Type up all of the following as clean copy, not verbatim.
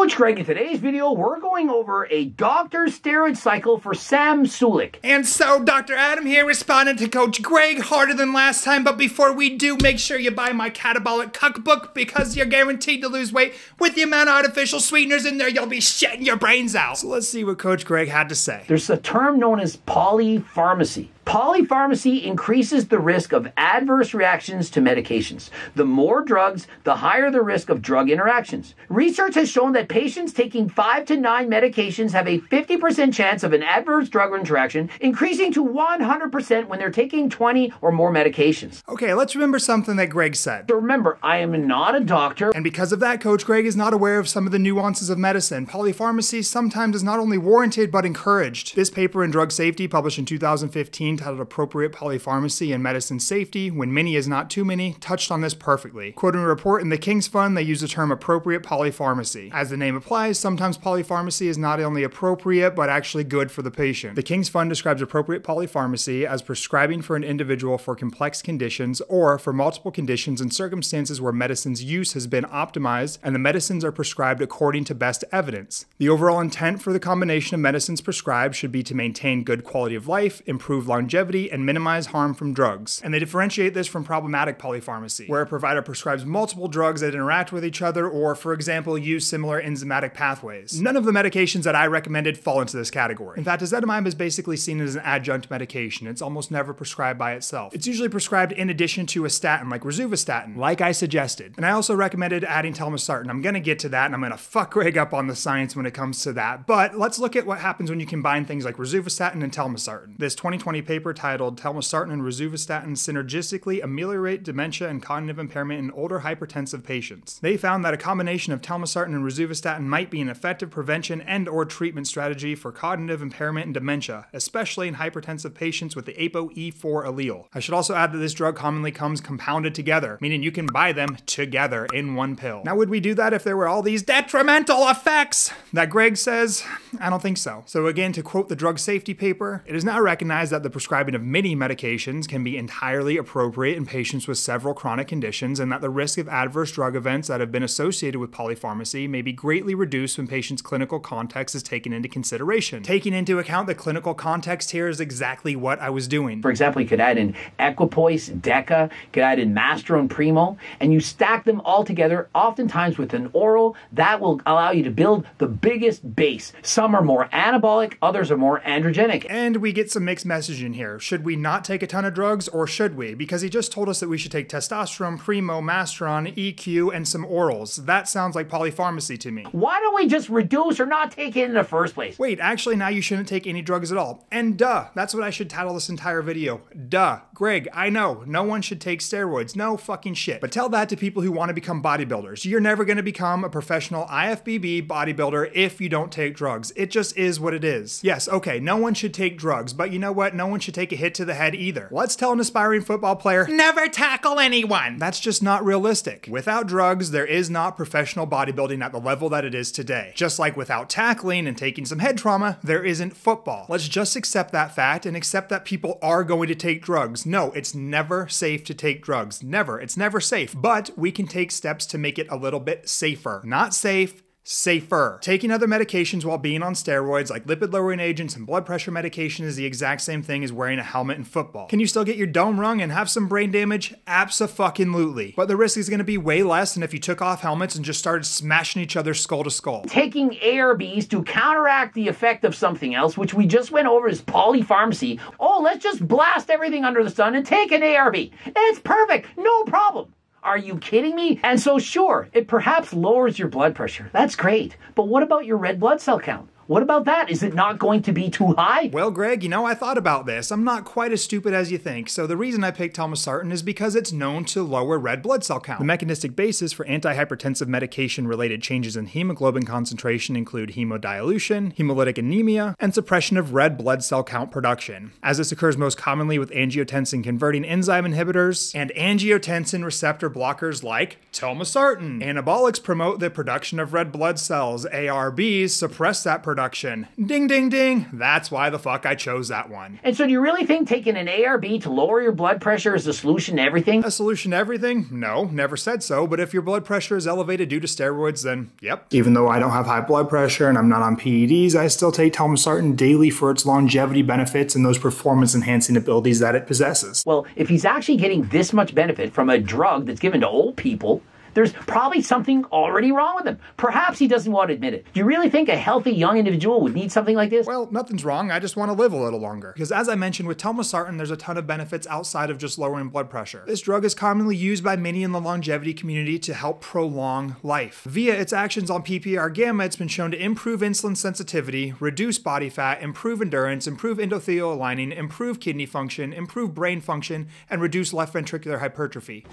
Coach Greg, in today's video, we're going over a doctor's steroid cycle for Sam Sulik. And so, Dr. Adam here responding to Coach Greg harder than last time, but before we do, make sure you buy my Catabolic Cookbook because you're guaranteed to lose weight. With the amount of artificial sweeteners in there, you'll be shitting your brains out. So let's see what Coach Greg had to say. There's a term known as polypharmacy. Polypharmacy increases the risk of adverse reactions to medications. The more drugs, the higher the risk of drug interactions. Research has shown that patients taking 5 to 9 medications have a 50% chance of an adverse drug interaction, increasing to 100% when they're taking 20 or more medications. Okay, let's remember something that Greg said. So remember, I am not a doctor. And because of that, Coach Greg is not aware of some of the nuances of medicine. Polypharmacy sometimes is not only warranted, but encouraged. This paper in Drug Safety, published in 2015, titled Appropriate Polypharmacy and Medicine Safety, When Many is Not Too Many, touched on this perfectly. Quoting a report in the King's Fund, they use the term appropriate polypharmacy. As the name applies, sometimes polypharmacy is not only appropriate, but actually good for the patient. The King's Fund describes appropriate polypharmacy as prescribing for an individual for complex conditions or for multiple conditions and circumstances where medicine's use has been optimized and the medicines are prescribed according to best evidence. The overall intent for the combination of medicines prescribed should be to maintain good quality of life, improve longevity, and minimize harm from drugs. And they differentiate this from problematic polypharmacy, where a provider prescribes multiple drugs that interact with each other or, for example, use similar enzymatic pathways. None of the medications that I recommended fall into this category. In fact, ezetimibe is basically seen as an adjunct medication. It's almost never prescribed by itself. It's usually prescribed in addition to a statin, like rosuvastatin, like I suggested. And I also recommended adding telmisartan. I'm gonna get to that, and I'm gonna fuck Greg up on the science when it comes to that. But let's look at what happens when you combine things like rosuvastatin and telmisartan. This 2020 paper titled Telmisartan and Rosuvastatin Synergistically Ameliorate Dementia and Cognitive Impairment in Older Hypertensive Patients. They found that a combination of telmisartan and rosuvastatin might be an effective prevention and/or treatment strategy for cognitive impairment and dementia, especially in hypertensive patients with the ApoE4 allele. I should also add that this drug commonly comes compounded together, meaning you can buy them together in one pill. Now, would we do that if there were all these detrimental effects that Greg says? I don't think so. So again, to quote the Drug Safety paper, it is now recognized that the prescribing of many medications can be entirely appropriate in patients with several chronic conditions, and that the risk of adverse drug events that have been associated with polypharmacy may be greatly reduced when patients' clinical context is taken into consideration. Taking into account the clinical context here is exactly what I was doing. For example, you could add in Equipoise, Deca, you could add in Mastro and Primo, and you stack them all together, oftentimes with an oral. That will allow you to build the biggest base. Some are more anabolic, others are more androgenic. And we get some mixed messaging here. Should we not take a ton of drugs, or should we? Because he just told us that we should take testosterone, Primo, Mastron, EQ, and some orals. That sounds like polypharmacy to me. Why don't we just reduce or not take it in the first place? Wait, actually now you shouldn't take any drugs at all. And duh, that's what I should title this entire video. Duh. Greg, I know, no one should take steroids. No fucking shit. But tell that to people who want to become bodybuilders. You're never going to become a professional IFBB bodybuilder if you don't take drugs. It just is what it is. Yes, okay, no one should take drugs, but you know what? No one should take a hit to the head either. Let's tell an aspiring football player, never tackle anyone. That's just not realistic. Without drugs, there is not professional bodybuilding at the level that it is today. Just like without tackling and taking some head trauma, there isn't football. Let's just accept that fact and accept that people are going to take drugs. No, it's never safe to take drugs. Never. It's never safe. But we can take steps to make it a little bit safer. Not safe, safer. Taking other medications while being on steroids, like lipid-lowering agents and blood pressure medication, is the exact same thing as wearing a helmet in football. Can you still get your dome rung and have some brain damage? Abso-fucking-lutely. But the risk is going to be way less than if you took off helmets and just started smashing each other skull to skull. Taking ARBs to counteract the effect of something else, which we just went over as polypharmacy. Oh, let's just blast everything under the sun and take an ARB. It's perfect. No problem. Are you kidding me? And so sure, it perhaps lowers your blood pressure. That's great. But what about your red blood cell count? What about that? Is it not going to be too high? Well, Greg, you know, I thought about this. I'm not quite as stupid as you think. So the reason I picked telmisartan is because it's known to lower red blood cell count. The mechanistic basis for antihypertensive medication-related changes in hemoglobin concentration include hemodilution, hemolytic anemia, and suppression of red blood cell count production, as this occurs most commonly with angiotensin-converting enzyme inhibitors and angiotensin receptor blockers like telmisartan. Anabolics promote the production of red blood cells. ARBs suppress that production production. Ding, ding, ding. That's why the fuck I chose that one. And so do you really think taking an ARB to lower your blood pressure is the solution to everything? A solution to everything? No, never said so, but if your blood pressure is elevated due to steroids, then yep. Even though I don't have high blood pressure and I'm not on PEDs, I still take telmisartan daily for its longevity benefits and those performance enhancing abilities that it possesses. Well, if he's actually getting this much benefit from a drug that's given to old people, there's probably something already wrong with him. Perhaps he doesn't want to admit it. Do you really think a healthy young individual would need something like this? Well, nothing's wrong. I just want to live a little longer. Because as I mentioned, with telmisartan, there's a ton of benefits outside of just lowering blood pressure. This drug is commonly used by many in the longevity community to help prolong life. Via its actions on PPAR gamma, it's been shown to improve insulin sensitivity, reduce body fat, improve endurance, improve endothelial lining, improve kidney function, improve brain function, and reduce left ventricular hypertrophy.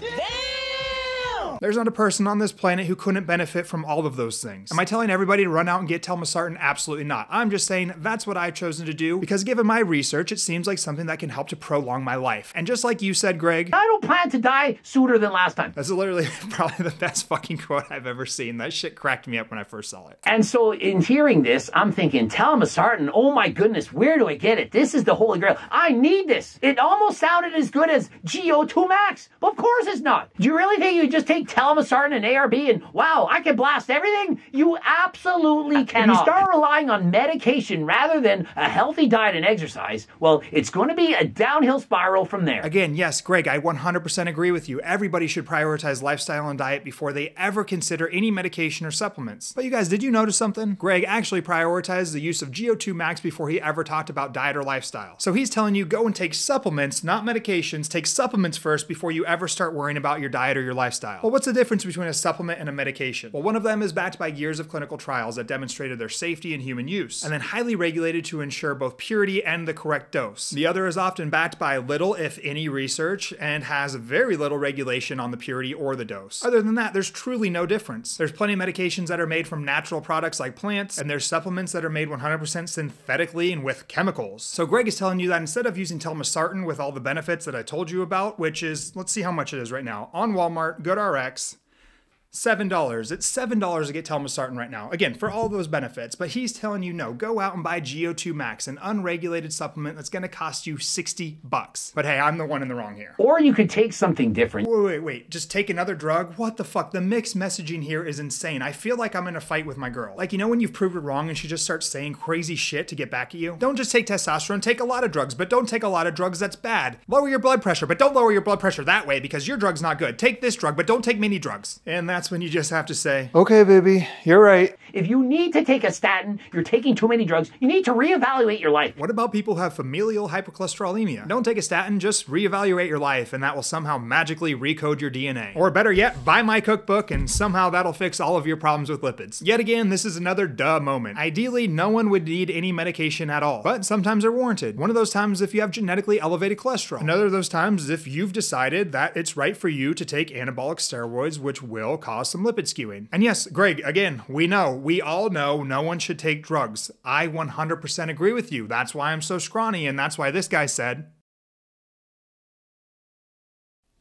There's not a person on this planet who couldn't benefit from all of those things. Am I telling everybody to run out and get telmisartan? Absolutely not. I'm just saying that's what I've chosen to do because given my research, it seems like something that can help to prolong my life. And just like you said, Greg, I don't plan to die sooner than last time. That's literally probably the best fucking quote I've ever seen. That shit cracked me up when I first saw it. And so in hearing this, I'm thinking, telmisartan, oh my goodness, where do I get it? This is the holy grail. I need this. It almost sounded as good as GO2 Max. But of course it's not. Do you really think you just take telmisartan and ARB and wow, I can blast everything? You absolutely cannot. If you start relying on medication rather than a healthy diet and exercise, well, it's going to be a downhill spiral from there. Again, yes, Greg, I 100% agree with you. Everybody should prioritize lifestyle and diet before they ever consider any medication or supplements. But you guys, did you notice something? Greg actually prioritized the use of GO2 Max before he ever talked about diet or lifestyle. So he's telling you go and take supplements, not medications. Take supplements first before you ever start worrying about your diet or your lifestyle. Well, what's the difference between a supplement and a medication? Well, one of them is backed by years of clinical trials that demonstrated their safety in human use, and then highly regulated to ensure both purity and the correct dose. The other is often backed by little, if any, research and has very little regulation on the purity or the dose. Other than that, there's truly no difference. There's plenty of medications that are made from natural products like plants, and there's supplements that are made 100% synthetically and with chemicals. So Greg is telling you that instead of using telmisartan with all the benefits that I told you about, which is, let's see how much it is right now, on Walmart, GoodRx, $7. It's $7 to get telmisartan right now. Again, for all those benefits, but he's telling you no, go out and buy GO2 Max, an unregulated supplement that's gonna cost you 60 bucks. But hey, I'm the one in the wrong here. Or you could take something different. Wait, just take another drug? What the fuck? The mixed messaging here is insane. I feel like I'm in a fight with my girl. Like, you know when you've proved her wrong and she just starts saying crazy shit to get back at you? Don't just take testosterone, take a lot of drugs, but don't take a lot of drugs that's bad. Lower your blood pressure, but don't lower your blood pressure that way because your drug's not good. Take this drug, but don't take many drugs. And that's when you just have to say, okay, baby, you're right. If you need to take a statin, you're taking too many drugs, you need to reevaluate your life. What about people who have familial hypercholesterolemia? Don't take a statin, just reevaluate your life and that will somehow magically recode your DNA. Or better yet, buy my cookbook and somehow that'll fix all of your problems with lipids. Yet again, this is another duh moment. Ideally, no one would need any medication at all, but sometimes they're warranted. One of those times if you have genetically elevated cholesterol. Another of those times is if you've decided that it's right for you to take anabolic steroids, which will cause some lipid skewing. And yes, Greg, again, we all know no one should take drugs. I 100% agree with you. That's why I'm so scrawny, and that's why this guy said,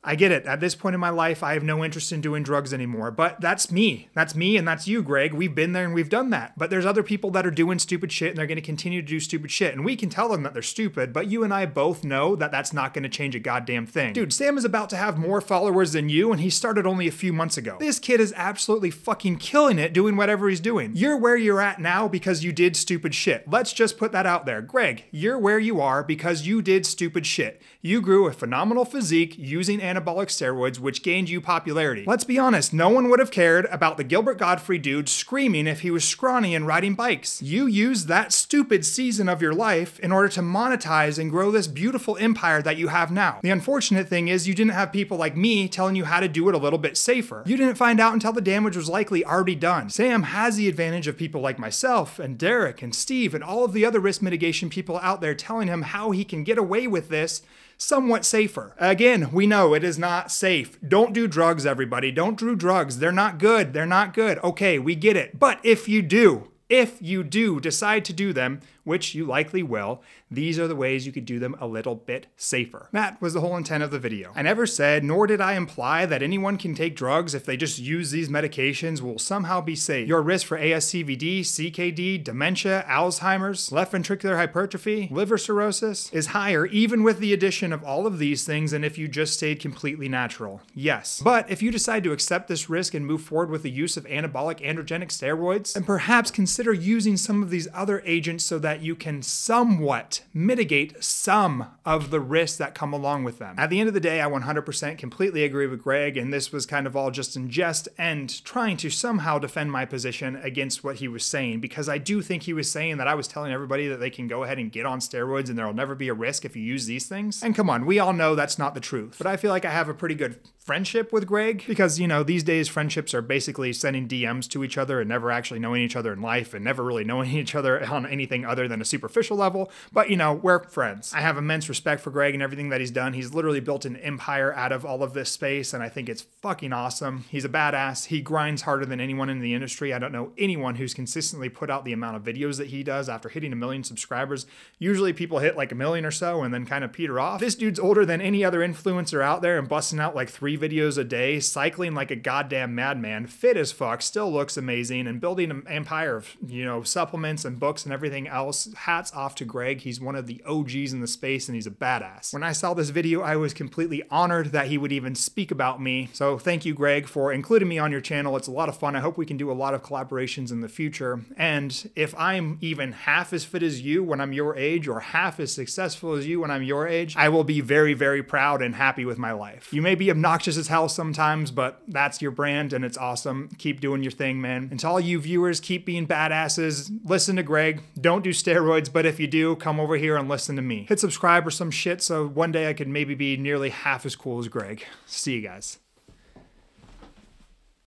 I get it. At this point in my life, I have no interest in doing drugs anymore. But that's me. That's me and that's you, Greg. We've been there and we've done that. But there's other people that are doing stupid shit and they're going to continue to do stupid shit. And we can tell them that they're stupid, but you and I both know that that's not going to change a goddamn thing. Dude, Sam is about to have more followers than you and he started only a few months ago. This kid is absolutely fucking killing it doing whatever he's doing. You're where you're at now because you did stupid shit. Let's just put that out there. Greg, you're where you are because you did stupid shit. You grew a phenomenal physique using anabolic steroids, which gained you popularity. Let's be honest, no one would have cared about the Gilbert Gottfried dude screaming if he was scrawny and riding bikes. You used that stupid season of your life in order to monetize and grow this beautiful empire that you have now. The unfortunate thing is you didn't have people like me telling you how to do it a little bit safer. You didn't find out until the damage was likely already done. Sam has the advantage of people like myself and Derek and Steve and all of the other risk mitigation people out there telling him how he can get away with this somewhat safer. Again, we know it is not safe. Don't do drugs, everybody. Don't do drugs. They're not good. They're not good. Okay, we get it. But if you do decide to do them, which you likely will, these are the ways you could do them a little bit safer. That was the whole intent of the video. I never said, nor did I imply, that anyone can take drugs if they just use these medications will somehow be safe. Your risk for ASCVD, CKD, dementia, Alzheimer's, left ventricular hypertrophy, liver cirrhosis is higher even with the addition of all of these things than if you just stayed completely natural. Yes. But if you decide to accept this risk and move forward with the use of anabolic androgenic steroids, then perhaps consider using some of these other agents so that you can somewhat mitigate some of the risks that come along with them. At the end of the day, I 100% completely agree with Greg, and this was kind of all just in jest and trying to somehow defend my position against what he was saying, because I do think he was saying that I was telling everybody that they can go ahead and get on steroids and there'll never be a risk if you use these things. And come on, we all know that's not the truth. But I feel like I have a pretty good friendship with Greg because, you know, these days friendships are basically sending DMs to each other and never actually knowing each other in life and never really knowing each other on anything other than a superficial level. But, you know, we're friends. I have immense respect for Greg and everything that he's done. He's literally built an empire out of all of this space, and I think it's fucking awesome. He's a badass. He grinds harder than anyone in the industry. I don't know anyone who's consistently put out the amount of videos that he does after hitting 1 million subscribers. Usually people hit like 1 million or so and then kind of peter off. This dude's older than any other influencer out there and busting out like 3 videos a day, cycling like a goddamn madman, fit as fuck, still looks amazing, and building an empire of, you know, supplements and books and everything else. Hats off to Greg. He's one of the OGs in the space and he's a badass. When I saw this video, I was completely honored that he would even speak about me. So thank you, Greg, for including me on your channel. It's a lot of fun. I hope we can do a lot of collaborations in the future. And if I'm even half as fit as you when I'm your age, or half as successful as you when I'm your age, I will be very, very proud and happy with my life. You may be obnoxious as hell sometimes, but that's your brand and it's awesome. Keep doing your thing, man. And to all you viewers, keep being badasses. Listen to Greg. Don't do steroids, but if you do, come over here and listen to me. Hit subscribe or some shit so one day I could maybe be nearly half as cool as Greg. See you guys.